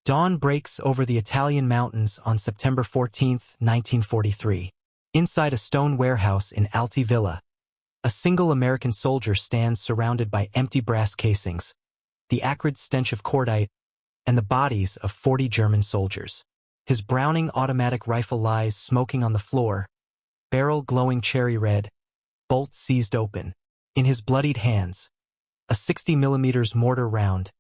Dawn breaks over the Italian mountains on September 14, 1943. Inside a stone warehouse in Alte Villa, a single American soldier stands surrounded by empty brass casings, the acrid stench of cordite, and the bodies of 40 German soldiers. His Browning automatic rifle lies smoking on the floor, barrel glowing cherry red, bolt seized open. In his bloodied hands, a 60mm mortar round,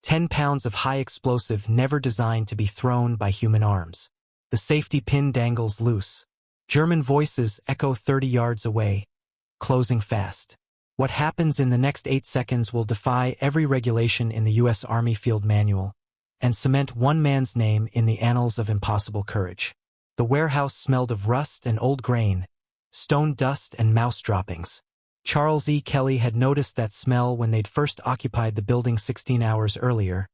10 pounds of high explosive never designed to be thrown by human arms. The safety pin dangles loose. German voices echo 30 yards away, closing fast. What happens in the next 8 seconds will defy every regulation in the U.S. Army Field Manual and cement one man's name in the annals of impossible courage. The warehouse smelled of rust and old grain, stone dust and mouse droppings. Charles E. Kelly had noticed that smell when they'd first occupied the building 16 hours earlier,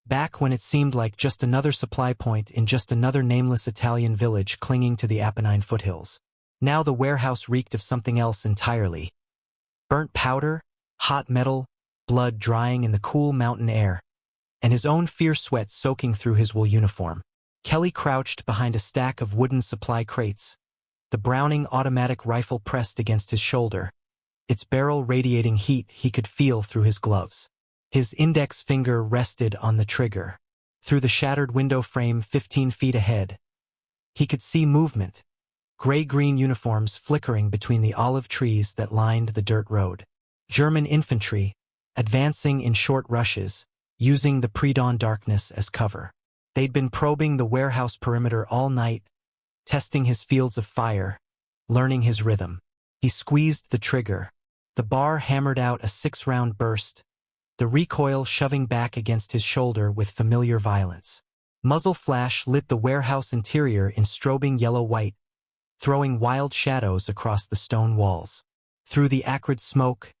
back when it seemed like just another supply point in just another nameless Italian village clinging to the Apennine foothills. Now the warehouse reeked of something else entirely. Burnt powder, hot metal, blood drying in the cool mountain air, and his own fierce sweat soaking through his wool uniform. Kelly crouched behind a stack of wooden supply crates, the Browning automatic rifle pressed against his shoulder, its barrel radiating heat he could feel through his gloves. His index finger rested on the trigger. Through the shattered window frame 15 feet ahead, he could see movement, gray-green uniforms flickering between the olive trees that lined the dirt road. German infantry, advancing in short rushes, using the pre-dawn darkness as cover. They'd been probing the warehouse perimeter all night, testing his fields of fire, learning his rhythm. He squeezed the trigger. The bar hammered out a 6-round burst, the recoil shoving back against his shoulder with familiar violence. Muzzle flash lit the warehouse interior in strobing yellow-white, throwing wild shadows across the stone walls. Through the acrid smoke,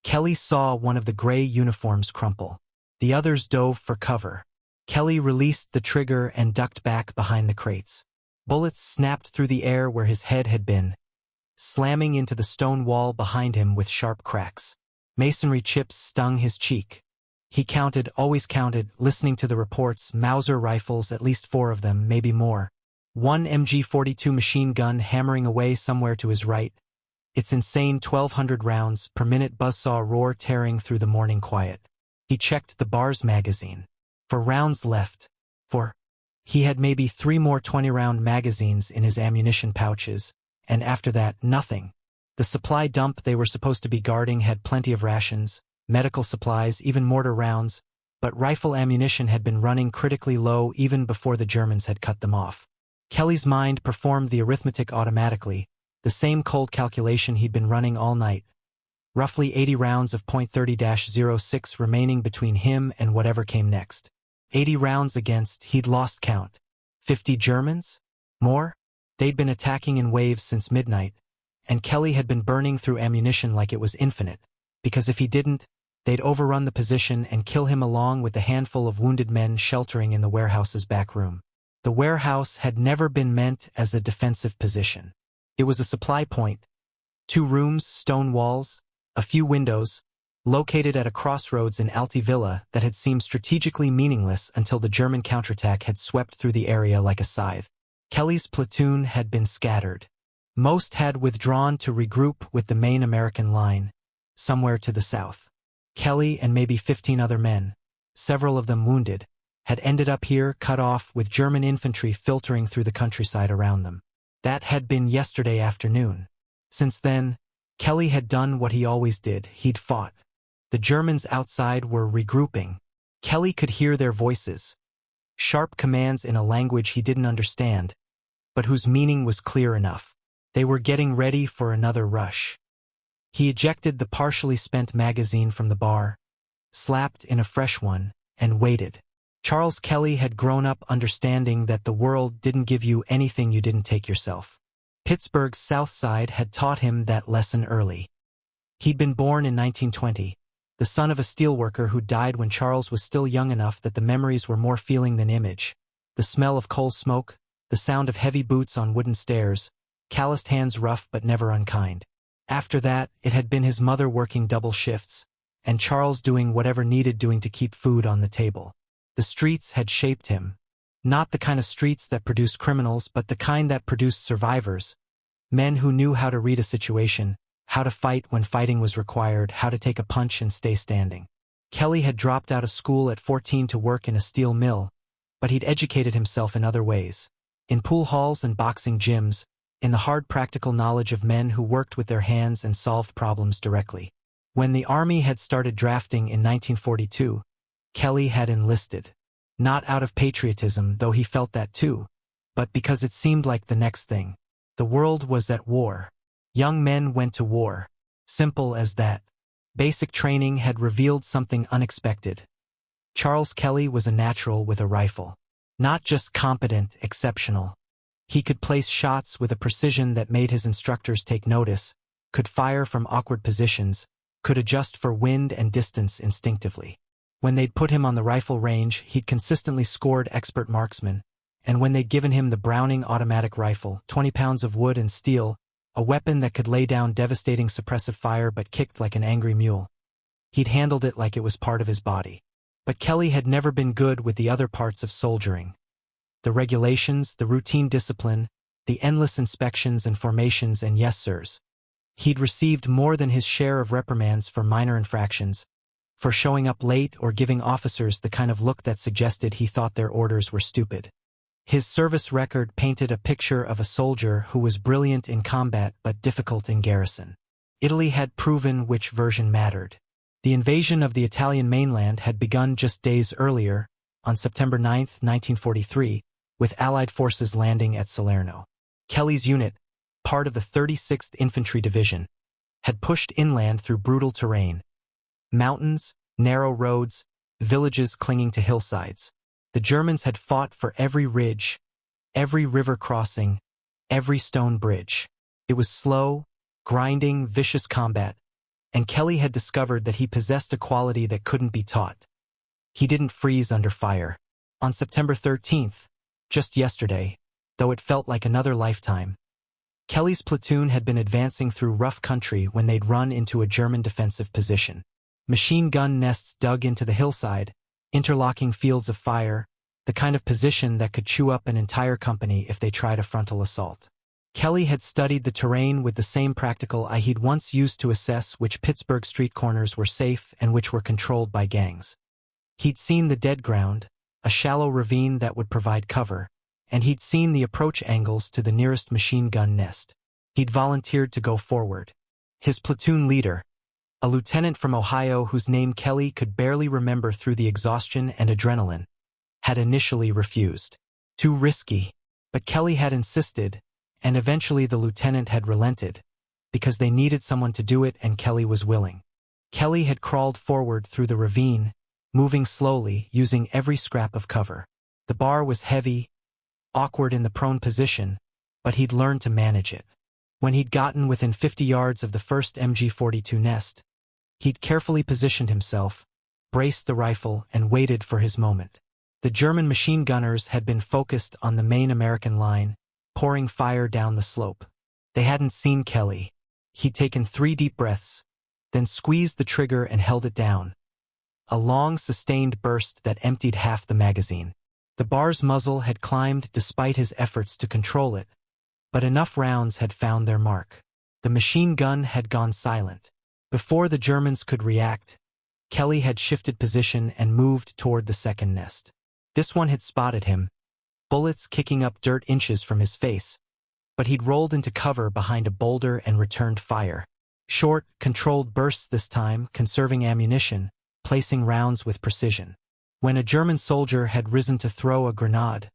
Kelly saw one of the gray uniforms crumple. The others dove for cover. Kelly released the trigger and ducked back behind the crates. Bullets snapped through the air where his head had been, slamming into the stone wall behind him with sharp cracks. Masonry chips stung his cheek. He counted, always counted, listening to the reports, Mauser rifles, at least 4 of them, maybe more. One MG-42 machine gun hammering away somewhere to his right, its insane 1,200 rounds per minute buzzsaw roar tearing through the morning quiet. He checked the bar's magazine. For rounds left. He had maybe 3 more 20-round magazines in his ammunition pouches, and after that, nothing. The supply dump they were supposed to be guarding had plenty of rations, medical supplies, even mortar rounds, but rifle ammunition had been running critically low even before the Germans had cut them off. Kelly's mind performed the arithmetic automatically, the same cold calculation he'd been running all night. Roughly 80 rounds of .30-06 remaining between him and whatever came next. 80 rounds against, he'd lost count. 50 Germans? More? They'd been attacking in waves since midnight, and Kelly had been burning through ammunition like it was infinite, because if he didn't, they'd overrun the position and kill him along with the handful of wounded men sheltering in the warehouse's back room. The warehouse had never been meant as a defensive position. It was a supply point. 2 rooms, stone walls, a few windows, located at a crossroads in Alte Villa that had seemed strategically meaningless until the German counterattack had swept through the area like a scythe. Kelly's platoon had been scattered. Most had withdrawn to regroup with the main American line, somewhere to the south. Kelly and maybe 15 other men, several of them wounded, had ended up here cut off with German infantry filtering through the countryside around them. That had been yesterday afternoon. Since then, Kelly had done what he always did, he'd fought. The Germans outside were regrouping. Kelly could hear their voices, sharp commands in a language he didn't understand, but whose meaning was clear enough. They were getting ready for another rush. He ejected the partially spent magazine from the bar, slapped in a fresh one, and waited. Charles Kelly had grown up understanding that the world didn't give you anything you didn't take yourself. Pittsburgh's South Side had taught him that lesson early. He'd been born in 1920, the son of a steelworker who died when Charles was still young enough that the memories were more feeling than image. The smell of coal smoke, the sound of heavy boots on wooden stairs, calloused hands rough but never unkind. After that, it had been his mother working double shifts, and Charles doing whatever needed doing to keep food on the table. The streets had shaped him. Not the kind of streets that produced criminals, but the kind that produced survivors. Men who knew how to read a situation, how to fight when fighting was required, how to take a punch and stay standing. Kelly had dropped out of school at 14 to work in a steel mill, but he'd educated himself in other ways. In pool halls and boxing gyms, in the hard practical knowledge of men who worked with their hands and solved problems directly. When the Army had started drafting in 1942, Kelly had enlisted. Not out of patriotism, though he felt that too, but because it seemed like the next thing. The world was at war. Young men went to war. Simple as that. Basic training had revealed something unexpected. Charles Kelly was a natural with a rifle. Not just competent, exceptional. He could place shots with a precision that made his instructors take notice, could fire from awkward positions, could adjust for wind and distance instinctively. When they'd put him on the rifle range, he'd consistently scored expert marksman, and when they'd given him the Browning automatic rifle, 20 pounds of wood and steel, a weapon that could lay down devastating suppressive fire but kicked like an angry mule, he'd handled it like it was part of his body. But Kelly had never been good with the other parts of soldiering. The regulations, the routine discipline, the endless inspections and formations and yes sirs. He'd received more than his share of reprimands for minor infractions, for showing up late or giving officers the kind of look that suggested he thought their orders were stupid. His service record painted a picture of a soldier who was brilliant in combat but difficult in garrison. Italy had proven which version mattered. The invasion of the Italian mainland had begun just days earlier, on September 9, 1943, with Allied forces landing at Salerno. Kelly's unit, part of the 36th Infantry Division, had pushed inland through brutal terrain. Mountains, narrow roads, villages clinging to hillsides. The Germans had fought for every ridge, every river crossing, every stone bridge. It was slow, grinding, vicious combat, and Kelly had discovered that he possessed a quality that couldn't be taught. He didn't freeze under fire. On September 13th, just yesterday, though it felt like another lifetime, Kelly's platoon had been advancing through rough country when they'd run into a German defensive position. Machine gun nests dug into the hillside, interlocking fields of fire, the kind of position that could chew up an entire company if they tried a frontal assault. Kelly had studied the terrain with the same practical eye he'd once used to assess which Pittsburgh street corners were safe and which were controlled by gangs. He'd seen the dead ground, a shallow ravine that would provide cover, and he'd seen the approach angles to the nearest machine gun nest. He'd volunteered to go forward. His platoon leader, a lieutenant from Ohio whose name Kelly could barely remember through the exhaustion and adrenaline, had initially refused. Too risky. But Kelly had insisted, and eventually the lieutenant had relented, because they needed someone to do it and Kelly was willing. Kelly had crawled forward through the ravine, moving slowly, using every scrap of cover. The bar was heavy, awkward in the prone position, but he'd learned to manage it. When he'd gotten within 50 yards of the first MG-42 nest, he'd carefully positioned himself, braced the rifle, and waited for his moment. The German machine gunners had been focused on the main American line, pouring fire down the slope. They hadn't seen Kelly. He'd taken 3 deep breaths, then squeezed the trigger and held it down. A long, sustained burst that emptied half the magazine. The bar's muzzle had climbed despite his efforts to control it, but enough rounds had found their mark. The machine gun had gone silent. Before the Germans could react, Kelly had shifted position and moved toward the second nest. This one had spotted him, bullets kicking up dirt inches from his face, but he'd rolled into cover behind a boulder and returned fire. Short, controlled bursts this time, conserving ammunition, placing rounds with precision. When a German soldier had risen to throw a grenade,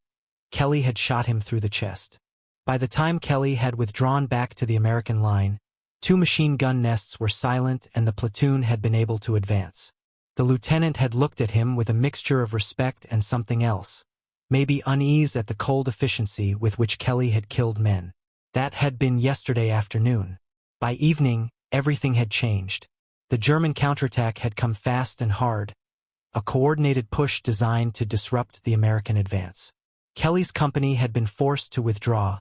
Kelly had shot him through the chest. By the time Kelly had withdrawn back to the American line, 2 machine gun nests were silent and the platoon had been able to advance. The lieutenant had looked at him with a mixture of respect and something else, maybe unease at the cold efficiency with which Kelly had killed men. That had been yesterday afternoon. By evening, everything had changed. The German counterattack had come fast and hard, a coordinated push designed to disrupt the American advance. Kelly's company had been forced to withdraw,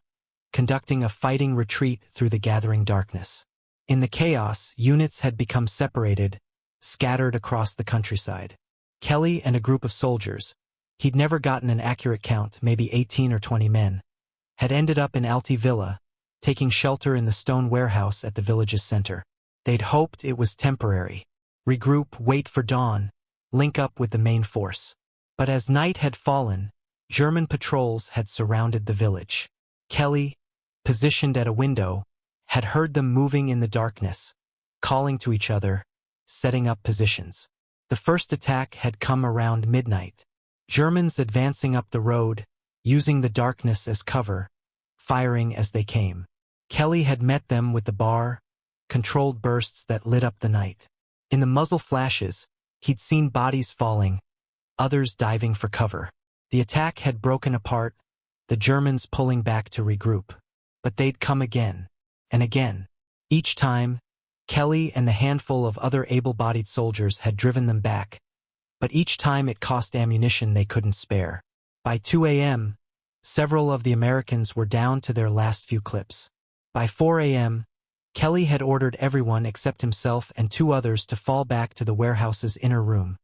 conducting a fighting retreat through the gathering darkness. In the chaos, units had become separated, scattered across the countryside. Kelly and a group of soldiers, He'd never gotten an accurate count, maybe 18 or 20 men, had ended up in Alte Villa, taking shelter in the stone warehouse at the village's center. They'd hoped it was temporary. Regroup, wait for dawn, link up with the main force. But as night had fallen, German patrols had surrounded the village. Kelly, positioned at a window, had heard them moving in the darkness, calling to each other, setting up positions. The first attack had come around midnight. Germans advancing up the road, using the darkness as cover, firing as they came. Kelly had met them with the bar, controlled bursts that lit up the night. In the muzzle flashes, he'd seen bodies falling, others diving for cover. The attack had broken apart, the Germans pulling back to regroup. But they'd come again, and again. Each time, Kelly and the handful of other able-bodied soldiers had driven them back, but each time it cost ammunition they couldn't spare. By 2 a.m., several of the Americans were down to their last few clips. By 4 a.m., Kelly had ordered everyone except himself and 2 others to fall back to the warehouse's inner room,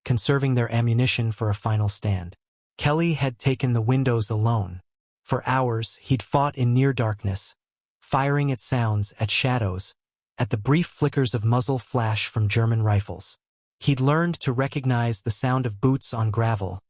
conserving their ammunition for a final stand. Kelly had taken the windows alone. For hours, he'd fought in near darkness, firing at sounds, at shadows, at the brief flickers of muzzle flash from German rifles. He'd learned to recognize the sound of boots on gravel,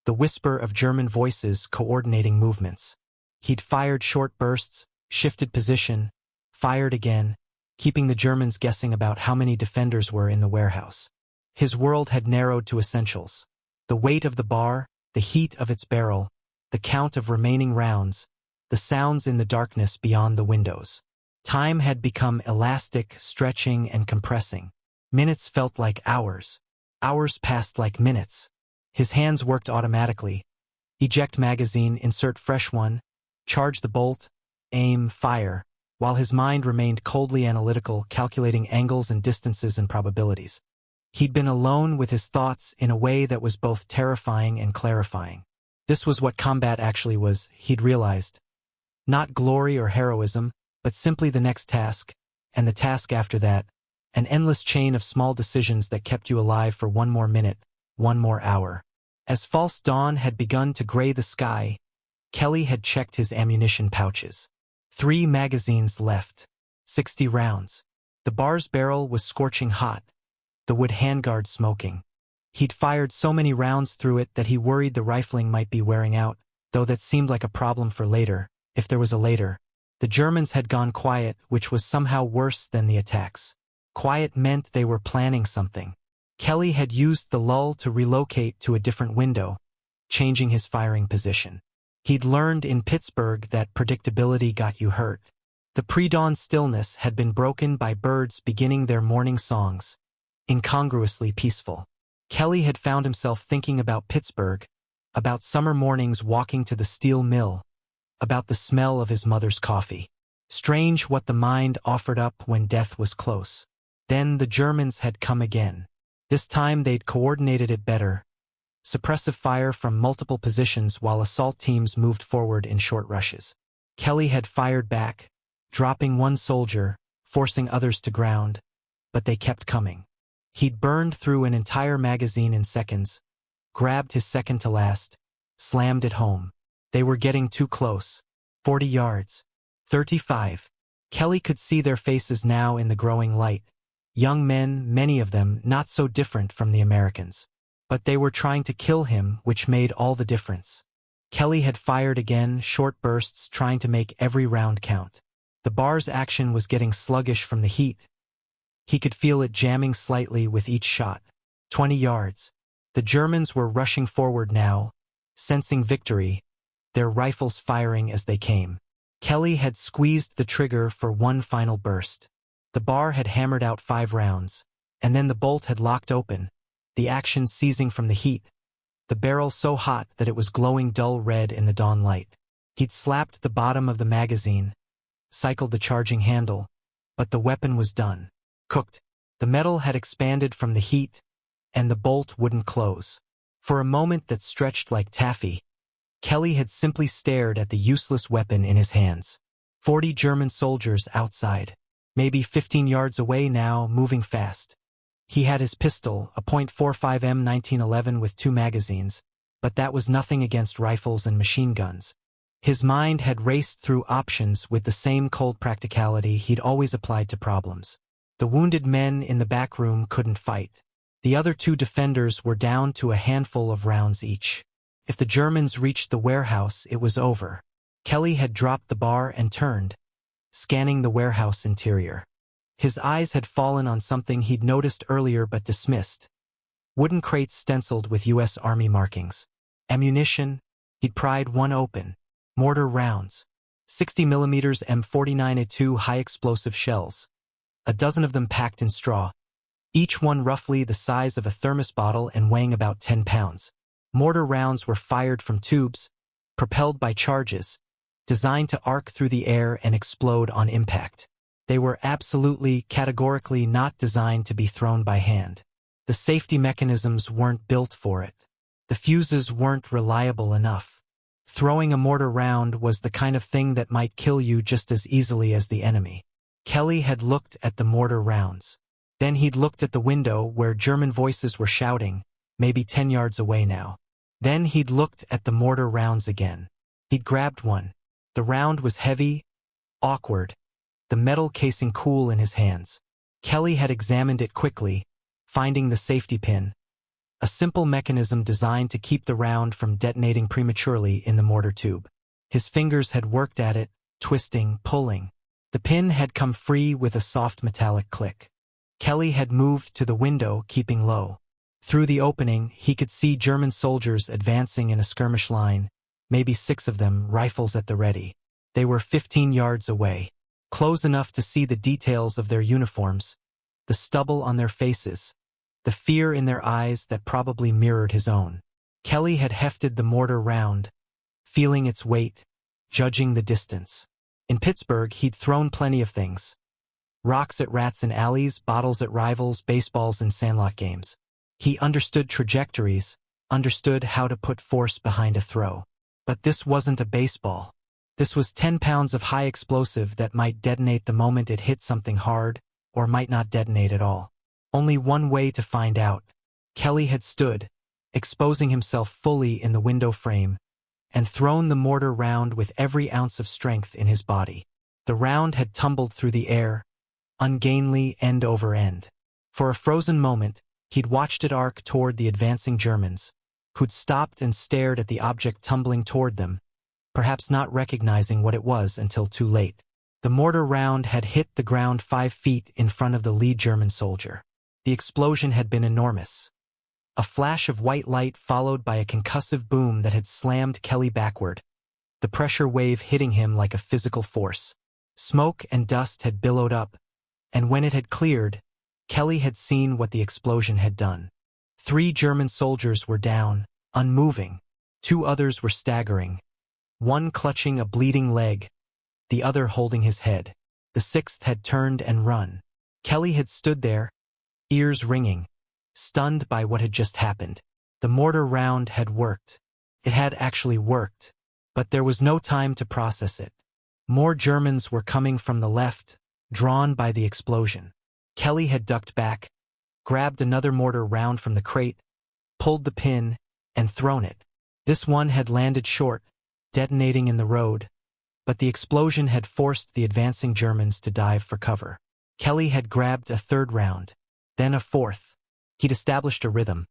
the whisper of German voices coordinating movements. He'd fired short bursts, shifted position, fired again, keeping the Germans guessing about how many defenders were in the warehouse. His world had narrowed to essentials: the weight of the bar, the heat of its barrel, the count of remaining rounds, the sounds in the darkness beyond the windows. Time had become elastic, stretching and compressing. Minutes felt like hours. Hours passed like minutes. His hands worked automatically. Eject magazine, insert fresh one, charge the bolt, aim, fire, while his mind remained coldly analytical, calculating angles and distances and probabilities. He'd been alone with his thoughts in a way that was both terrifying and clarifying. This was what combat actually was, he'd realized. Not glory or heroism, but simply the next task, and the task after that, an endless chain of small decisions that kept you alive for 1 more minute, 1 more hour. As false dawn had begun to gray the sky, Kelly had checked his ammunition pouches. 3 magazines left. 60 rounds. The bar's barrel was scorching hot, the wood handguard smoking. He'd fired so many rounds through it that he worried the rifling might be wearing out, though that seemed like a problem for later, if there was a later. The Germans had gone quiet, which was somehow worse than the attacks. Quiet meant they were planning something. Kelly had used the lull to relocate to a different window, changing his firing position. He'd learned in Pittsburgh that predictability got you hurt. The pre-dawn stillness had been broken by birds beginning their morning songs, incongruously peaceful. Kelly had found himself thinking about Pittsburgh, about summer mornings walking to the steel mill, about the smell of his mother's coffee. Strange what the mind offered up when death was close. Then the Germans had come again. This time they'd coordinated it better. Suppressive fire from multiple positions while assault teams moved forward in short rushes. Kelly had fired back, dropping 1 soldier, forcing others to ground, but they kept coming. He'd burned through an entire magazine in seconds, grabbed his second to last, slammed it home. They were getting too close. 40 yards. 35. Kelly could see their faces now in the growing light. Young men, many of them not so different from the Americans. But they were trying to kill him, which made all the difference. Kelly had fired again, short bursts, trying to make every round count. The bar's action was getting sluggish from the heat. He could feel it jamming slightly with each shot. 20 yards. The Germans were rushing forward now, sensing victory, their rifles firing as they came. Kelly had squeezed the trigger for 1 final burst. The bar had hammered out 5 rounds, and then the bolt had locked open, the action seizing from the heat, the barrel so hot that it was glowing dull red in the dawn light. He'd slapped the bottom of the magazine, cycled the charging handle, but the weapon was done. Cooked. The metal had expanded from the heat, and the bolt wouldn't close. For a moment that stretched like taffy, Kelly had simply stared at the useless weapon in his hands. 40 German soldiers outside, maybe 15 yards away now, moving fast. He had his pistol, a .45 M1911 with 2 magazines, but that was nothing against rifles and machine guns. His mind had raced through options with the same cold practicality he'd always applied to problems. The wounded men in the back room couldn't fight. The other two defenders were down to a handful of rounds each. If the Germans reached the warehouse, it was over. Kelly had dropped the bar and turned, scanning the warehouse interior. His eyes had fallen on something he'd noticed earlier but dismissed. Wooden crates stenciled with U.S. Army markings. Ammunition, he'd pried one open. Mortar rounds. 60mm M49A2 high-explosive shells. A dozen of them packed in straw. Each one roughly the size of a thermos bottle and weighing about 10 pounds. Mortar rounds were fired from tubes, propelled by charges, designed to arc through the air and explode on impact. They were absolutely, categorically not designed to be thrown by hand. The safety mechanisms weren't built for it. The fuses weren't reliable enough. Throwing a mortar round was the kind of thing that might kill you just as easily as the enemy. Kelly had looked at the mortar rounds. Then he'd looked at the window where German voices were shouting, maybe 10 yards away now. Then he'd looked at the mortar rounds again. He'd grabbed one. The round was heavy, awkward, the metal casing cool in his hands. Kelly had examined it quickly, finding the safety pin, a simple mechanism designed to keep the round from detonating prematurely in the mortar tube. His fingers had worked at it, twisting, pulling. The pin had come free with a soft metallic click. Kelly had moved to the window, keeping low. Through the opening, he could see German soldiers advancing in a skirmish line, maybe 6 of them, rifles at the ready. They were 15 yards away, close enough to see the details of their uniforms, the stubble on their faces, the fear in their eyes that probably mirrored his own. Kelly had hefted the mortar round, feeling its weight, judging the distance. In Pittsburgh, he'd thrown plenty of things. Rocks at rats in alleys, bottles at rivals, baseballs in sandlot games. He understood trajectories, understood how to put force behind a throw. But this wasn't a baseball. This was 10 pounds of high explosive that might detonate the moment it hit something hard, or might not detonate at all. Only one way to find out. Kelly had stood, exposing himself fully in the window frame, and thrown the mortar round with every ounce of strength in his body. The round had tumbled through the air, ungainly end over end. For a frozen moment, he'd watched it arc toward the advancing Germans, who'd stopped and stared at the object tumbling toward them, perhaps not recognizing what it was until too late. The mortar round had hit the ground 5 feet in front of the lead German soldier. The explosion had been enormous. A flash of white light followed by a concussive boom that had slammed Kelly backward, the pressure wave hitting him like a physical force. Smoke and dust had billowed up, and when it had cleared, Kelly had seen what the explosion had done. 3 German soldiers were down, unmoving. 2 others were staggering, one clutching a bleeding leg, the other holding his head. The 6th had turned and run. Kelly had stood there, ears ringing, stunned by what had just happened. The mortar round had worked. It had actually worked, but there was no time to process it. More Germans were coming from the left, drawn by the explosion. Kelly had ducked back, grabbed another mortar round from the crate, pulled the pin, and thrown it. This one had landed short, detonating in the road, but the explosion had forced the advancing Germans to dive for cover. Kelly had grabbed a 3rd round, then a 4th. He'd established a rhythm.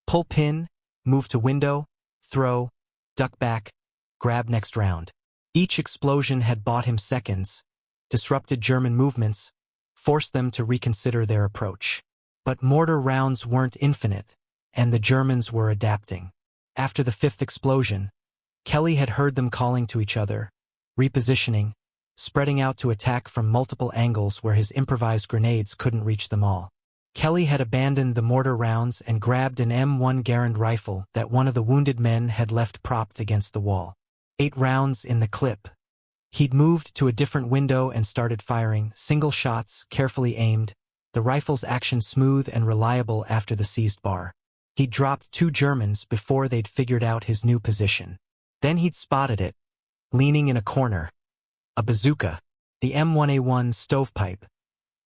Pull pin, move to window, throw, duck back, grab next round. Each explosion had bought him seconds, disrupted German movements, forced them to reconsider their approach. But mortar rounds weren't infinite, and the Germans were adapting. After the 5th explosion, Kelly had heard them calling to each other, repositioning, spreading out to attack from multiple angles where his improvised grenades couldn't reach them all. Kelly had abandoned the mortar rounds and grabbed an M1 Garand rifle that one of the wounded men had left propped against the wall. 8 rounds in the clip. He'd moved to a different window and started firing, single shots, carefully aimed, the rifle's action smooth and reliable after the seized bar. He'd dropped 2 Germans before they'd figured out his new position. Then he'd spotted it, leaning in a corner. A bazooka, the M1A1 stovepipe,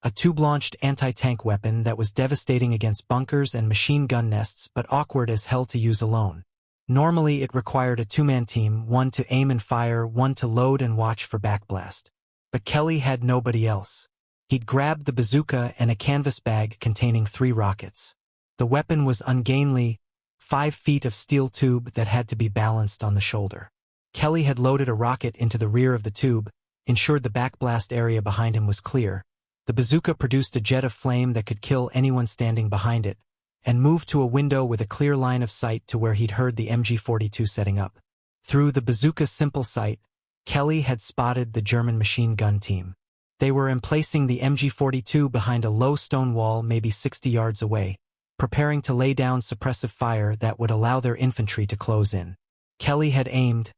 a tube-launched anti-tank weapon that was devastating against bunkers and machine gun nests but awkward as hell to use alone. Normally it required a two-man team, one to aim and fire, one to load and watch for backblast. But Kelly had nobody else. He'd grabbed the bazooka and a canvas bag containing 3 rockets. The weapon was ungainly, 5 feet of steel tube that had to be balanced on the shoulder. Kelly had loaded a rocket into the rear of the tube, ensured the backblast area behind him was clear. The bazooka produced a jet of flame that could kill anyone standing behind it, and moved to a window with a clear line of sight to where he'd heard the MG-42 setting up. Through the bazooka's simple sight, Kelly had spotted the German machine gun team. They were emplacing the MG-42 behind a low stone wall maybe 60 yards away, preparing to lay down suppressive fire that would allow their infantry to close in. Kelly had aimed,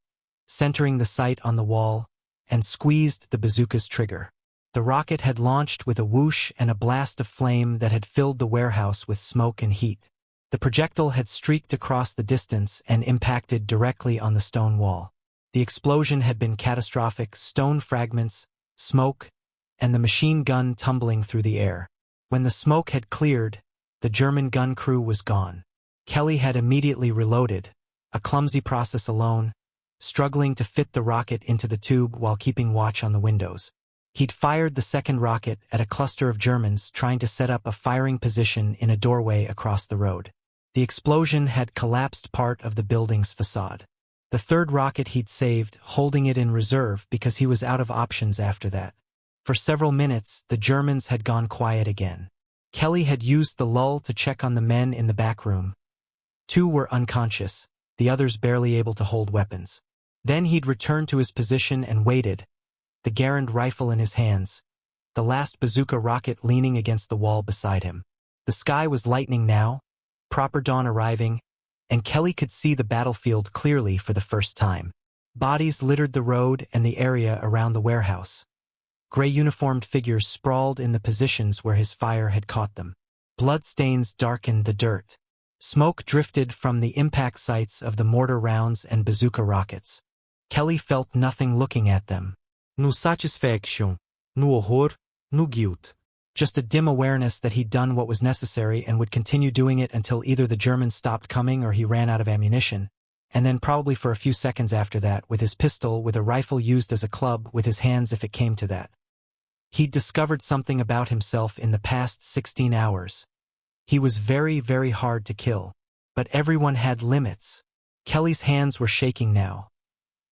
centering the sight on the wall, and squeezed the bazooka's trigger. The rocket had launched with a whoosh and a blast of flame that had filled the warehouse with smoke and heat. The projectile had streaked across the distance and impacted directly on the stone wall. The explosion had been catastrophic, stone fragments, smoke, and the machine gun tumbling through the air. When the smoke had cleared, the German gun crew was gone. Kelly had immediately reloaded, a clumsy process alone, struggling to fit the rocket into the tube while keeping watch on the windows. He'd fired the second rocket at a cluster of Germans trying to set up a firing position in a doorway across the road. The explosion had collapsed part of the building's facade. The third rocket he'd saved, holding it in reserve because he was out of options after that. For several minutes, the Germans had gone quiet again. Kelly had used the lull to check on the men in the back room. 2 were unconscious, the others barely able to hold weapons. Then he'd returned to his position and waited, the Garand rifle in his hands, the last bazooka rocket leaning against the wall beside him. The sky was lightening now, proper dawn arriving, and Kelly could see the battlefield clearly for the first time. Bodies littered the road and the area around the warehouse. Gray uniformed figures sprawled in the positions where his fire had caught them. Bloodstains darkened the dirt. Smoke drifted from the impact sites of the mortar rounds and bazooka rockets. Kelly felt nothing looking at them. No satisfaction, no horror, no guilt. Just a dim awareness that he'd done what was necessary and would continue doing it until either the Germans stopped coming or he ran out of ammunition, and then probably for a few seconds after that, with his pistol, with a rifle used as a club, with his hands if it came to that. He'd discovered something about himself in the past 16 hours. He was very, very hard to kill, but everyone had limits. Kelly's hands were shaking now.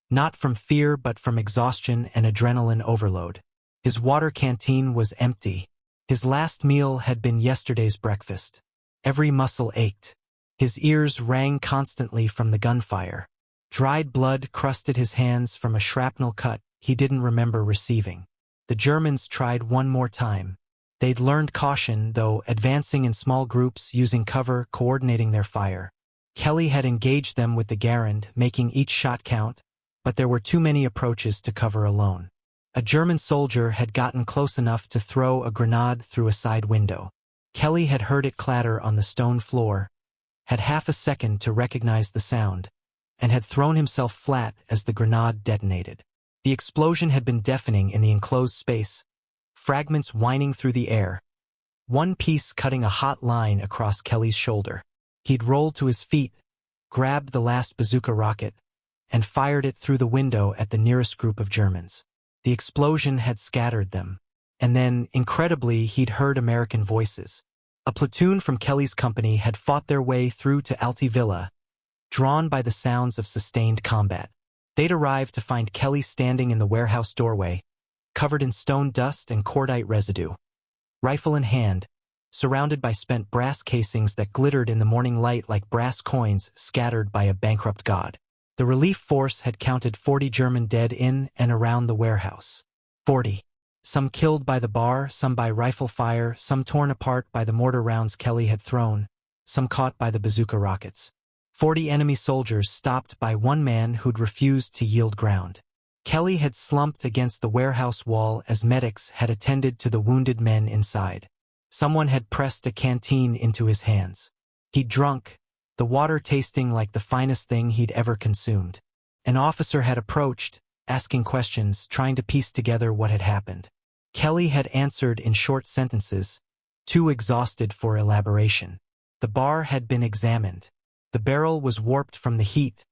Not from fear but from exhaustion and adrenaline overload. His water canteen was empty. His last meal had been yesterday's breakfast. Every muscle ached. His ears rang constantly from the gunfire. Dried blood crusted his hands from a shrapnel cut he didn't remember receiving. The Germans tried one more time. They'd learned caution, though, advancing in small groups, using cover, coordinating their fire. Kelly had engaged them with the Garand, making each shot count, but there were too many approaches to cover alone. A German soldier had gotten close enough to throw a grenade through a side window. Kelly had heard it clatter on the stone floor, had half a second to recognize the sound, and had thrown himself flat as the grenade detonated. The explosion had been deafening in the enclosed space, fragments whining through the air, one piece cutting a hot line across Kelly's shoulder. He'd rolled to his feet, grabbed the last bazooka rocket, and fired it through the window at the nearest group of Germans. The explosion had scattered them. And then, incredibly, he'd heard American voices. A platoon from Kelly's company had fought their way through to Alte Villa, drawn by the sounds of sustained combat. They'd arrived to find Kelly standing in the warehouse doorway, covered in stone dust and cordite residue. Rifle in hand, surrounded by spent brass casings that glittered in the morning light like brass coins scattered by a bankrupt god. The relief force had counted 40 German dead in and around the warehouse. 40. Some killed by the bar, some by rifle fire, some torn apart by the mortar rounds Kelly had thrown, some caught by the bazooka rockets. 40 enemy soldiers stopped by one man who'd refused to yield ground. Kelly had slumped against the warehouse wall as medics had attended to the wounded men inside. Someone had pressed a canteen into his hands. He'd drunk, the water tasting like the finest thing he'd ever consumed. An officer had approached, asking questions, trying to piece together what had happened. Kelly had answered in short sentences, too exhausted for elaboration. The bar had been examined. The barrel was warped from the heat.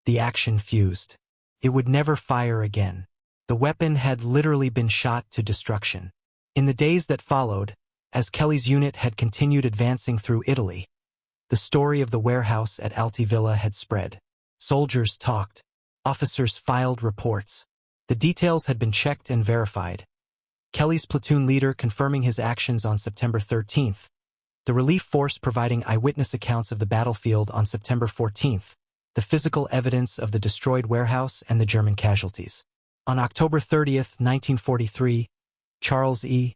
The action fused. It would never fire again. The weapon had literally been shot to destruction. In the days that followed, as Kelly's unit had continued advancing through Italy, the story of the warehouse at Alte Villa had spread. Soldiers talked. Officers filed reports. The details had been checked and verified. Kelly's platoon leader confirming his actions on September 13th. The relief force providing eyewitness accounts of the battlefield on September 14th. The physical evidence of the destroyed warehouse and the German casualties. On October 30th, 1943, Charles E.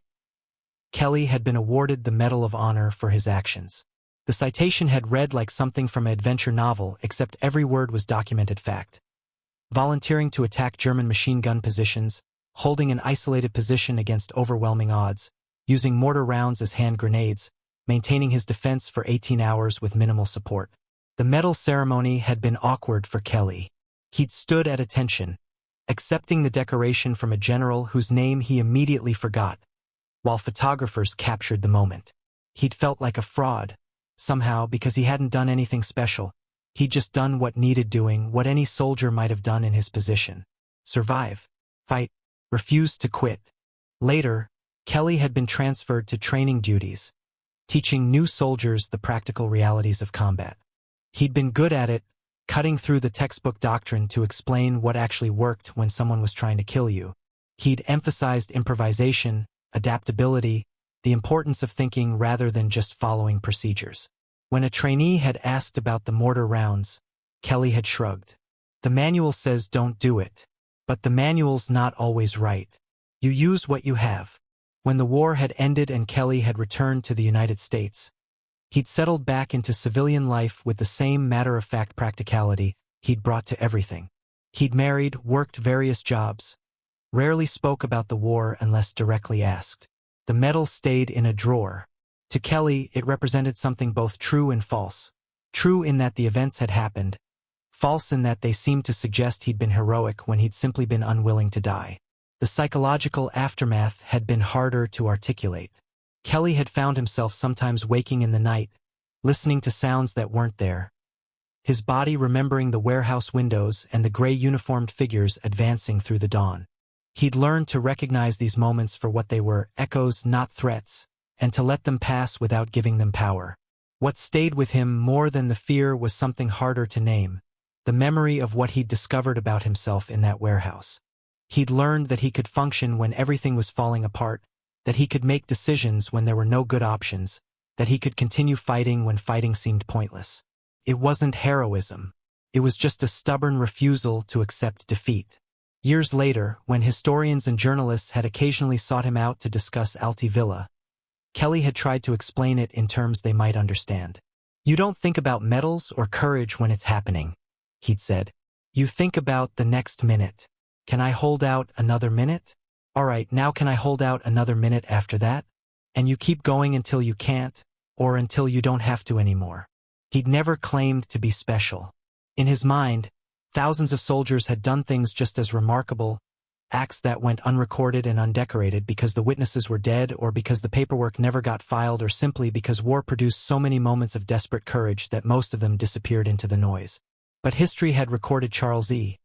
Kelly had been awarded the Medal of Honor for his actions. The citation had read like something from an adventure novel, except every word was documented fact. Volunteering to attack German machine gun positions, holding an isolated position against overwhelming odds, using mortar rounds as hand grenades, maintaining his defense for 18 hours with minimal support. The medal ceremony had been awkward for Kelly. He'd stood at attention, accepting the decoration from a general whose name he immediately forgot, while photographers captured the moment. He'd felt like a fraud, somehow, because he hadn't done anything special. He'd just done what needed doing, what any soldier might have done in his position. Survive, fight, refuse to quit. Later, Kelly had been transferred to training duties, teaching new soldiers the practical realities of combat. He'd been good at it, cutting through the textbook doctrine to explain what actually worked when someone was trying to kill you. He'd emphasized improvisation, adaptability, the importance of thinking rather than just following procedures. When a trainee had asked about the mortar rounds, Kelly had shrugged. The manual says don't do it. But the manual's not always right. You use what you have. When the war had ended and Kelly had returned to the United States, he'd settled back into civilian life with the same matter-of-fact practicality he'd brought to everything. He'd married, worked various jobs, rarely spoke about the war unless directly asked. The medal stayed in a drawer. To Kelly, it represented something both true and false. True in that the events had happened, false in that they seemed to suggest he'd been heroic when he'd simply been unwilling to die. The psychological aftermath had been harder to articulate. Kelly had found himself sometimes waking in the night, listening to sounds that weren't there, his body remembering the warehouse windows and the gray uniformed figures advancing through the dawn. He'd learned to recognize these moments for what they were, echoes, not threats, and to let them pass without giving them power. What stayed with him more than the fear was something harder to name, the memory of what he'd discovered about himself in that warehouse. He'd learned that he could function when everything was falling apart, that he could make decisions when there were no good options, that he could continue fighting when fighting seemed pointless. It wasn't heroism. It was just a stubborn refusal to accept defeat. Years later, when historians and journalists had occasionally sought him out to discuss Alte Villa, Kelly had tried to explain it in terms they might understand. You don't think about medals or courage when it's happening, he'd said. You think about the next minute. Can I hold out another minute? All right, now can I hold out another minute after that? And you keep going until you can't, or until you don't have to anymore. He'd never claimed to be special. In his mind, thousands of soldiers had done things just as remarkable, acts that went unrecorded and undecorated because the witnesses were dead or because the paperwork never got filed or simply because war produced so many moments of desperate courage that most of them disappeared into the noise. But history had recorded Charles E.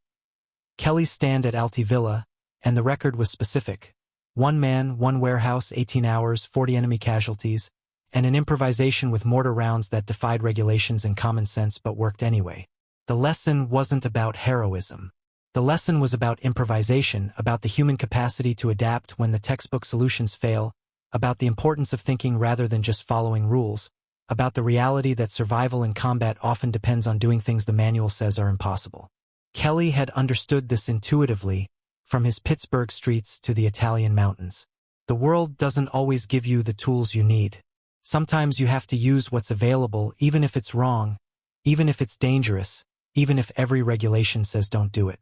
Kelly's stand at Alte Villa, and the record was specific. 1 man, 1 warehouse, 18 hours, 40 enemy casualties, and an improvisation with mortar rounds that defied regulations and common sense but worked anyway. The lesson wasn't about heroism. The lesson was about improvisation, about the human capacity to adapt when the textbook solutions fail, about the importance of thinking rather than just following rules, about the reality that survival in combat often depends on doing things the manual says are impossible. Kelly had understood this intuitively, from his Pittsburgh streets to the Italian mountains. The world doesn't always give you the tools you need. Sometimes you have to use what's available, even if it's wrong, even if it's dangerous, even if every regulation says don't do it.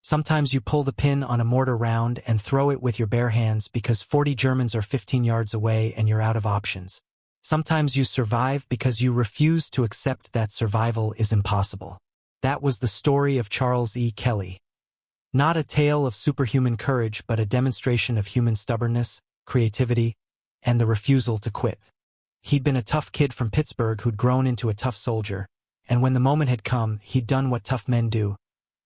Sometimes you pull the pin on a mortar round and throw it with your bare hands because 40 Germans are 15 yards away and you're out of options. Sometimes you survive because you refuse to accept that survival is impossible. That was the story of Charles E. Kelly. Not a tale of superhuman courage, but a demonstration of human stubbornness, creativity, and the refusal to quit. He'd been a tough kid from Pittsburgh who'd grown into a tough soldier, And when the moment had come, he'd done what tough men do.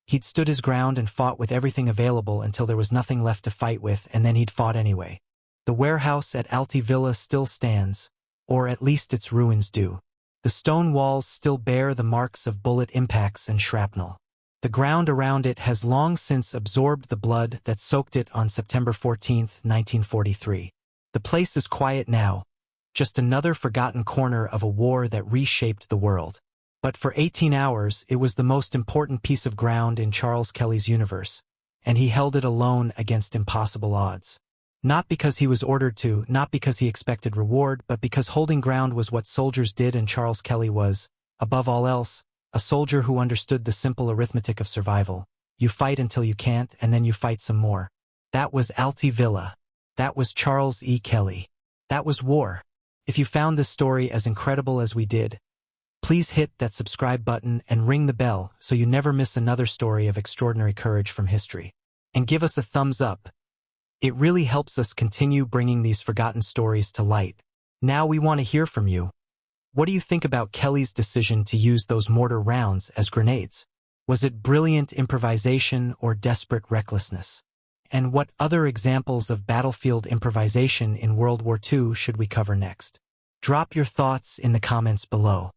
He'd stood his ground and fought with everything available until there was nothing left to fight with, and then he'd fought anyway. The warehouse at Alte Villa still stands, or at least its ruins do. The stone walls still bear the marks of bullet impacts and shrapnel. The ground around it has long since absorbed the blood that soaked it on September 14, 1943. The place is quiet now, just another forgotten corner of a war that reshaped the world. But for 18 hours, it was the most important piece of ground in Charles Kelly's universe, and he held it alone against impossible odds. Not because he was ordered to, not because he expected reward, but because holding ground was what soldiers did, and Charles Kelly was, above all else, a soldier who understood the simple arithmetic of survival. You fight until you can't, and then you fight some more. That was Alte Villa. That was Charles E. Kelly. That was war. If you found this story as incredible as we did, please hit that subscribe button and ring the bell so you never miss another story of extraordinary courage from history. And give us a thumbs up. It really helps us continue bringing these forgotten stories to light. Now we want to hear from you. What do you think about Kelly's decision to use those mortar rounds as grenades? Was it brilliant improvisation or desperate recklessness? And what other examples of battlefield improvisation in World War II should we cover next? Drop your thoughts in the comments below.